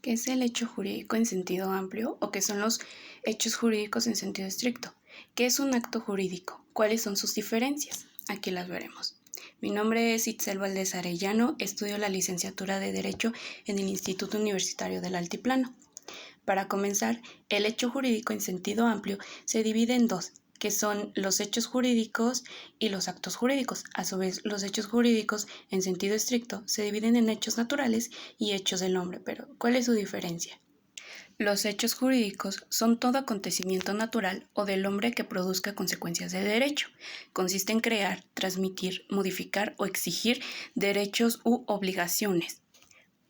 ¿Qué es el hecho jurídico en sentido amplio o qué son los hechos jurídicos en sentido estricto? ¿Qué es un acto jurídico? ¿Cuáles son sus diferencias? Aquí las veremos. Mi nombre es Itzel Valdés Arellano, estudio la licenciatura de Derecho en el Instituto Universitario del Altiplano. Para comenzar, el hecho jurídico en sentido amplio se divide en dos, que son los hechos jurídicos y los actos jurídicos. A su vez, los hechos jurídicos en sentido estricto se dividen en hechos naturales y hechos del hombre. Pero, ¿cuál es su diferencia? Los hechos jurídicos son todo acontecimiento natural o del hombre que produzca consecuencias de derecho. Consiste en crear, transmitir, modificar o exigir derechos u obligaciones.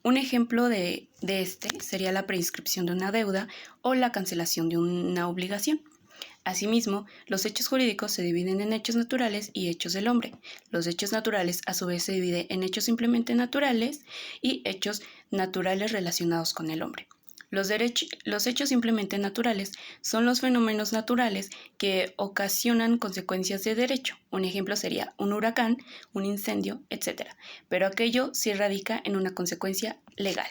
Un ejemplo de este sería la prescripción de una deuda o la cancelación de una obligación. Asimismo, los hechos jurídicos se dividen en hechos naturales y hechos del hombre. Los hechos naturales a su vez se dividen en hechos simplemente naturales y hechos naturales relacionados con el hombre. Los hechos simplemente naturales son los fenómenos naturales que ocasionan consecuencias de derecho. Un ejemplo sería un huracán, un incendio, etc. Pero aquello sí radica en una consecuencia legal.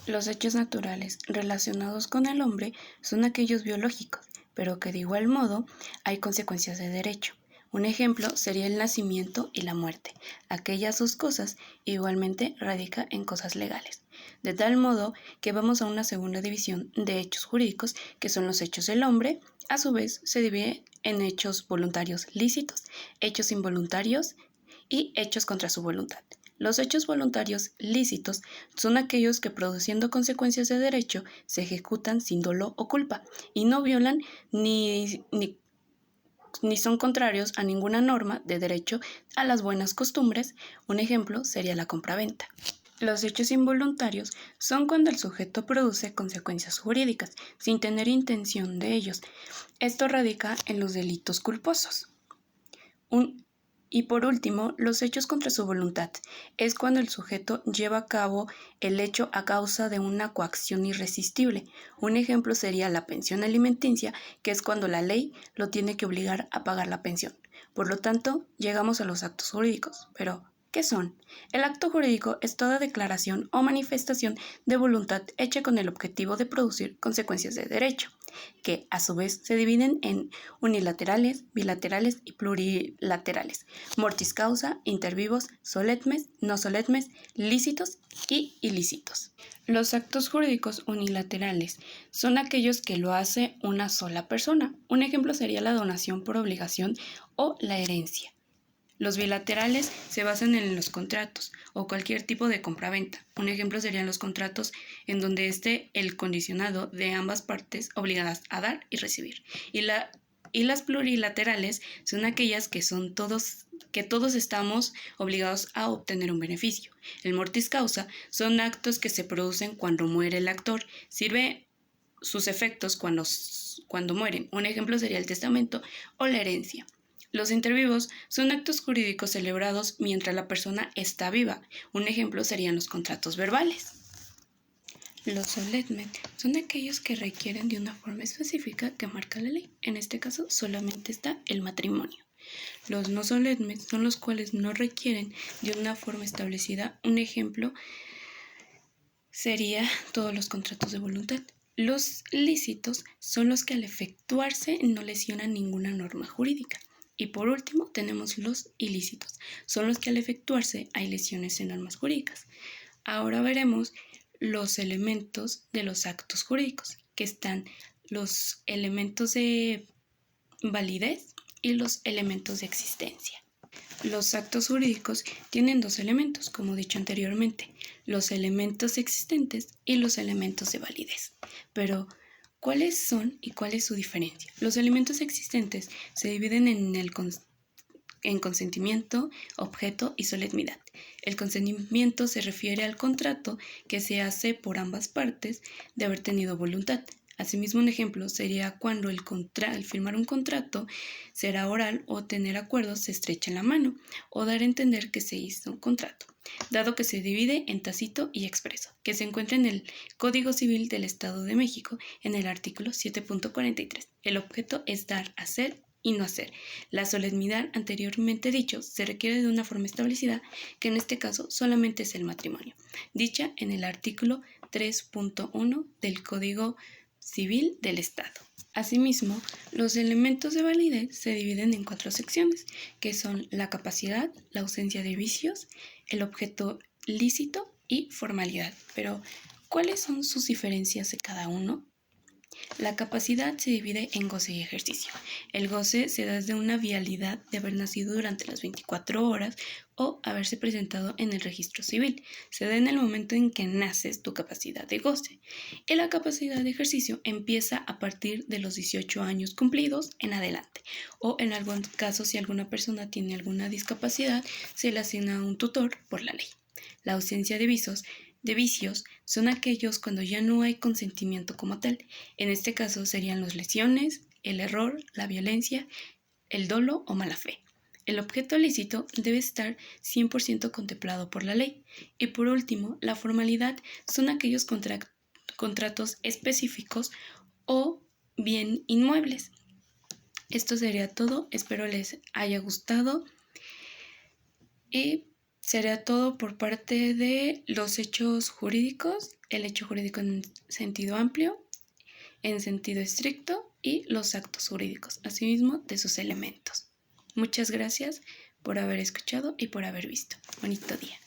Los hechos naturales relacionados con el hombre son aquellos biológicos, pero que de igual modo hay consecuencias de derecho. Un ejemplo sería el nacimiento y la muerte. Aquellas dos cosas igualmente radican en cosas legales. De tal modo que vamos a una segunda división de hechos jurídicos, que son los hechos del hombre. A su vez se divide en hechos voluntarios lícitos, hechos involuntarios y hechos contra su voluntad. Los hechos voluntarios lícitos son aquellos que, produciendo consecuencias de derecho, se ejecutan sin dolo o culpa y no violan ni son contrarios a ninguna norma de derecho, a las buenas costumbres. Un ejemplo sería la compraventa. Los hechos involuntarios son cuando el sujeto produce consecuencias jurídicas sin tener intención de ellos. Esto radica en los delitos culposos. Y por último, los hechos contra su voluntad es cuando el sujeto lleva a cabo el hecho a causa de una coacción irresistible. Un ejemplo sería la pensión alimenticia, que es cuando la ley lo tiene que obligar a pagar la pensión. Por lo tanto, llegamos a los actos jurídicos. Pero, ¿qué son? El acto jurídico es toda declaración o manifestación de voluntad hecha con el objetivo de producir consecuencias de derecho, que a su vez se dividen en unilaterales, bilaterales y plurilaterales, mortis causa, inter vivos, solemnes, no solemnes, lícitos y ilícitos. Los actos jurídicos unilaterales son aquellos que lo hace una sola persona. Un ejemplo sería la donación por obligación o la herencia. Los bilaterales se basan en los contratos o cualquier tipo de compraventa. Un ejemplo serían los contratos en donde esté el condicionado de ambas partes obligadas a dar y recibir. Y las plurilaterales son aquellas que todos estamos obligados a obtener un beneficio. El mortis causa son actos que se producen cuando muere el actor. Sirve sus efectos cuando mueren. Un ejemplo sería el testamento o la herencia. Los intervivos son actos jurídicos celebrados mientras la persona está viva. Un ejemplo serían los contratos verbales. Los solemnes son aquellos que requieren de una forma específica que marca la ley. En este caso solamente está el matrimonio. Los no solemnes son los cuales no requieren de una forma establecida. Un ejemplo sería todos los contratos de voluntad. Los lícitos son los que al efectuarse no lesionan ninguna norma jurídica. Y por último tenemos los ilícitos, son los que al efectuarse hay lesiones en normas jurídicas. Ahora veremos los elementos de los actos jurídicos, que están los elementos de validez y los elementos de existencia. Los actos jurídicos tienen dos elementos, como dicho anteriormente, los elementos existentes y los elementos de validez. Pero, ¿cuáles son y cuál es su diferencia? Los elementos existentes se dividen en consentimiento, objeto y solemnidad. El consentimiento se refiere al contrato que se hace por ambas partes de haber tenido voluntad. Asimismo, un ejemplo sería cuando al firmar un contrato será oral o tener acuerdos se estrecha la mano o dar a entender que se hizo un contrato, dado que se divide en tácito y expreso, que se encuentra en el Código Civil del Estado de México en el artículo 7.43. El objeto es dar, hacer y no hacer. La solemnidad anteriormente dicho se requiere de una forma establecida, que en este caso solamente es el matrimonio, dicha en el artículo 3.1 del Código Civil del Estado. Asimismo, los elementos de validez se dividen en 4 secciones, que son la capacidad, la ausencia de vicios, el objeto lícito y formalidad. Pero, ¿cuáles son sus diferencias de cada uno? La capacidad se divide en goce y ejercicio. El goce se da desde una vialidad de haber nacido durante las 24 horas o haberse presentado en el registro civil. Se da en el momento en que naces tu capacidad de goce. Y la capacidad de ejercicio empieza a partir de los 18 años cumplidos en adelante. O en algún caso, si alguna persona tiene alguna discapacidad, se le asigna un tutor por la ley. La ausencia de vicios son aquellos cuando ya no hay consentimiento como tal. En este caso serían las lesiones, el error, la violencia, el dolo o mala fe. El objeto lícito debe estar 100% contemplado por la ley. Y por último, la formalidad son aquellos contratos específicos o bien inmuebles. Esto sería todo, espero les haya gustado y sería todo por parte de los hechos jurídicos, el hecho jurídico en sentido amplio, en sentido estricto y los actos jurídicos, asimismo de sus elementos. Muchas gracias por haber escuchado y por haber visto. Bonito día.